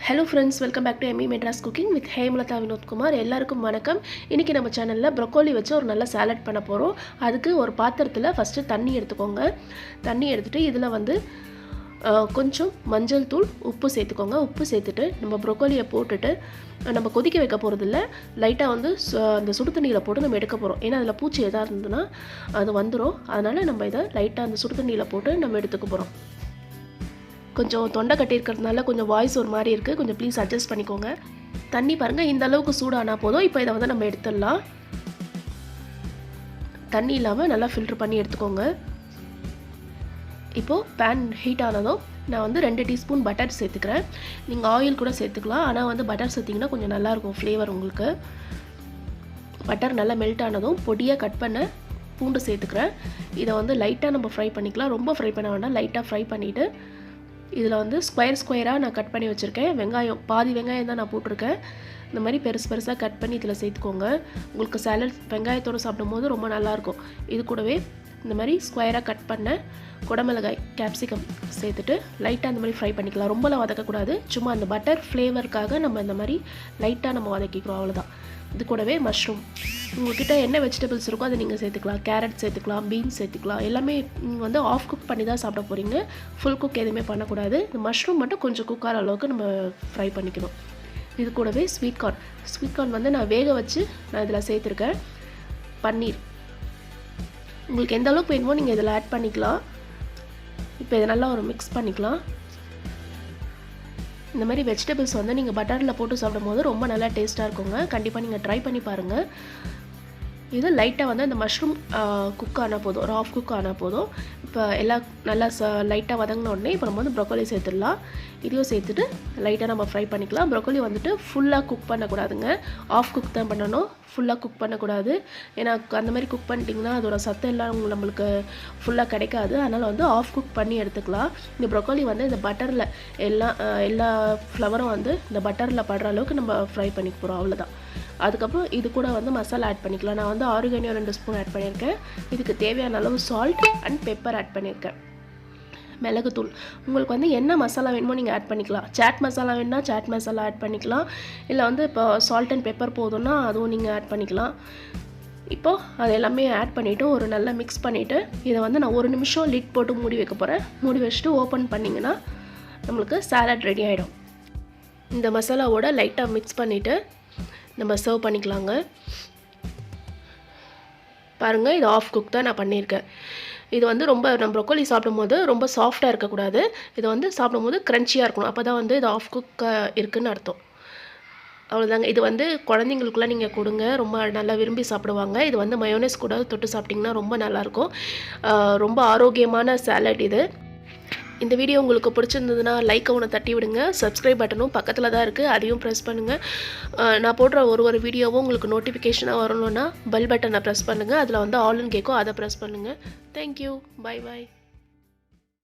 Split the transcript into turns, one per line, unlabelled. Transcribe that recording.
Hello friends, welcome back to ME Madras Cooking with Hemlata Vinod Kumar. எல்லாருக்கும் வணக்கம். இன்னைக்கு நம்ம சேனல்ல broccoli வச்சு ஒரு நல்ல salad பண்ண போறோம். அதுக்கு ஒரு பாத்திரத்துல ஃபர்ஸ்ட் தண்ணி எடுத்துக்கோங்க. தண்ணி எடுத்துட்டு இதுல வந்து கொஞ்சம் மஞ்சள் தூள், உப்பு சேர்த்துக்கோங்க. உப்பு சேர்த்துட்டு நம்ம broccoliயை போட்டுட்டு நம்ம கொதிக்க வைக்க போறது இல்ல. லைட்டா வந்து அந்த சுடு தண்ணியில போட்டு நம்ம எடுக்க போறோம். ஏன்னா அதுல பூச்சி ஏதா இருந்ததுனா அது வந்துரும். அதனால நம்ம இத லைட்டா அந்த சுடு தண்ணியில போட்டு நம்ம எடுத்துக்க போறோம். கொஞ்சம் தொண்டை கட்டி இருக்கிறதுனால கொஞ்சம் வாய்ஸ் ஒரு மாதிரி இருக்குது, கொஞ்சம் ப்ளீஸ் அட்ஜஸ்ட் பண்ணிக்கோங்க. தண்ணி பாருங்கள் இந்த அளவுக்கு சூடானா போதும். இப்போ இதை வந்து நம்ம எடுத்துடலாம். தண்ணி இல்லாமல் நல்லா ஃபில்டர் பண்ணி எடுத்துக்கோங்க. இப்போது பேன் ஹீட் ஆனதும் நான் வந்து 2 டீஸ்பூன் பட்டர் சேர்த்துக்கிறேன். நீங்கள் ஆயில் கூட சேர்த்துக்கலாம், ஆனால் வந்து பட்டர் சேர்த்திங்கன்னா கொஞ்சம் நல்லாயிருக்கும் ஃப்ளேவர் உங்களுக்கு. பட்டர் நல்லா மெல்ட் ஆனதும் பொடியாக கட் பண்ண பூண்டு சேர்த்துக்கிறேன். இதை வந்து லைட்டாக நம்ம ஃப்ரை பண்ணிக்கலாம், ரொம்ப ஃப்ரை பண்ண வேண்டாம். லைட்டாக ஃப்ரை பண்ணிவிட்டு இதில் வந்து ஸ்கொயராக நான் கட் பண்ணி வச்சுருக்கேன். வெங்காயம் பாதி வெங்காயம் தான் நான் போட்டிருக்கேன். இந்த மாதிரி பெருசாக கட் பண்ணி இதில் சேர்த்துக்கோங்க. உங்களுக்கு சாலட் வெங்காயத்தோடு சாப்பிடும்போது ரொம்ப நல்லாயிருக்கும். இது கூடவே இந்த மாதிரி ஸ்கொயராக கட் பண்ண குடமிளகாய் கேப்சிகம் சேர்த்துட்டு லைட்டாக அந்த மாதிரி ஃப்ரை பண்ணிக்கலாம். ரொம்பலாம் வதக்கக்கூடாது, சும்மா அந்த பட்டர் ஃப்ளேவருக்காக நம்ம இந்த மாதிரி லைட்டாக நம்ம வதக்கிக்கிறோம், அவ்வளோதான். இது கூடவே மஷ்ரூம், உங்கள்கிட்ட என்ன வெஜிடபிள்ஸ் இருக்கோ அதை நீங்கள் சேர்த்துக்கலாம். கேரட் சேர்த்துக்கலாம், பீன்ஸ் சேர்த்துக்கலாம். எல்லாமே நீங்கள் வந்து ஆஃப் குக் பண்ணி தான் சாப்பிட போகிறீங்க, ஃபுல் குக் எதுவுமே பண்ணக்கூடாது. இந்த மஷ்ரூம் மட்டும் கொஞ்சம் குக் ஆகிற அளவுக்கு நம்ம ஃப்ரை பண்ணிக்கணும். இது கூடவே ஸ்வீட் கார்ன் வந்து நான் வேக வச்சு நான் இதில் சேர்த்துருக்கேன். பன்னீர் உங்களுக்கு எந்த அளவுக்கு வேணுமோ நீங்கள் இதில் ஆட் பண்ணிக்கலாம். இப்போ இதை நல்லா ஒரு மிக்ஸ் பண்ணிக்கலாம். இந்த மாதிரி வெஜிடபிள்ஸ் வந்து நீங்கள் பட்டரில் போட்டு சாப்பிடும்போது ரொம்ப நல்லா டேஸ்ட்டாக இருக்குங்க. கண்டிப்பாக நீங்கள் ட்ரை பண்ணி பாருங்கள். இது லைட்டாக வந்து இந்த மஷ்ரூம் குக் ஆனால் போதும், ராஃப் குக் ஆனால் போதும். இப்போ எல்லாம் நல்லா லைட்டாக வதங்கின உடனே இப்போ நம்ம வந்து ப்ரொக்கோலி சேர்த்துடலாம். இதையும் சேர்த்துட்டு லைட்டாக நம்ம ஃப்ரை பண்ணிக்கலாம். ப்ரொக்கோலி வந்துட்டு ஃபுல்லாக குக் பண்ணக்கூடாதுங்க, ஆஃப் குக் தான் பண்ணணும், ஃபுல்லாக குக் பண்ணக்கூடாது. ஏன்னா அந்த மாதிரி குக் பண்ணிட்டிங்கன்னா அதோட சத்தம் எல்லாம் நம்மளுக்கு ஃபுல்லாக கிடைக்காது. அதனால் வந்து ஆஃப் குக் பண்ணி எடுத்துக்கலாம். இந்த ப்ரொக்கோலி வந்து இந்த பட்டரில் எல்லா ஃப்ளவரும் வந்து இந்த பட்டரில் படுற அளவுக்கு நம்ம ஃப்ரை பண்ணிக்க போகிறோம், அவ்வளோதான். அதுக்கப்புறம் இது கூட வந்து மசாலா ஆட் பண்ணிக்கலாம். நான் வந்து ஆரிகானோ 2 ஸ்பூன் ஆட் பண்ணியிருக்கேன். இதுக்கு தேவையான அளவு சால்ட் அண்ட் பெப்பர் ஆட் பண்ணியிருக்கேன். மிளகுத்தூள் உங்களுக்கு வந்து என்ன மசாலா வேணுமோ நீங்கள் ஆட் பண்ணிக்கலாம். சாட் மசாலா வேணுன்னா சாட் மசாலா ஆட் பண்ணிக்கலாம், இல்லை வந்து இப்போ சால்ட் அண்ட் பெப்பர் போதும்னா அதுவும் நீங்கள் ஆட் பண்ணிக்கலாம். இப்போது அது எல்லாமே ஆட் பண்ணிவிட்டு ஒரு நல்லா மிக்ஸ் பண்ணிவிட்டு இதை வந்து நான் 1 நிமிஷம் லிட் போட்டு மூடி வைக்க போகிறேன். மூடி வச்சுட்டு ஓப்பன் பண்ணிங்கன்னா நம்மளுக்கு சாலட் ரெடி ஆகிடும். இந்த மசாலாவோட லைட்டாக மிக்ஸ் பண்ணிவிட்டு நம்ம சர்வ் பண்ணிக்கலாங்க. பாருங்கள், இது ஆஃப் குக் தான் நான் பண்ணியிருக்கேன். இது வந்து ரொம்ப நம்ம ப்ரொக்கோலி சாப்பிடும்போது ரொம்ப சாஃப்டாக இருக்கக்கூடாது, இது வந்து சாப்பிடும்போது க்ரன்ச்சியாக இருக்கணும். அப்போ தான் வந்து இது ஆஃப் குக்காக இருக்குதுன்னு அர்த்தம். அவ்வளோதாங்க. இது வந்து குழந்தைங்களுக்குலாம் நீங்கள் கொடுங்க, ரொம்ப நல்லா விரும்பி சாப்பிடுவாங்க. இது வந்து மயோனைஸ் கூட தொட்டு சாப்பிட்டிங்கன்னா ரொம்ப நல்லாயிருக்கும். ரொம்ப ஆரோக்கியமான சாலட் இது. இந்த வீடியோ உங்களுக்கு பிடிச்சிருந்ததுன்னா லைக்கை ஒன்று தட்டி விடுங்க. சப்ஸ்கிரைப் பட்டனும் பக்கத்தில் தான் இருக்குது, அதையும் ப்ரெஸ் பண்ணுங்கள். நான் போடுற ஒரு வீடியோவும் உங்களுக்கு நோட்டிஃபிகேஷனாக வரணுன்னா பெல் பட்டனை ப்ரெஸ் பண்ணுங்கள். அதில் வந்து ஆல்னு கேட்கும், அதை ப்ரெஸ் பண்ணுங்கள். Thank you, bye bye.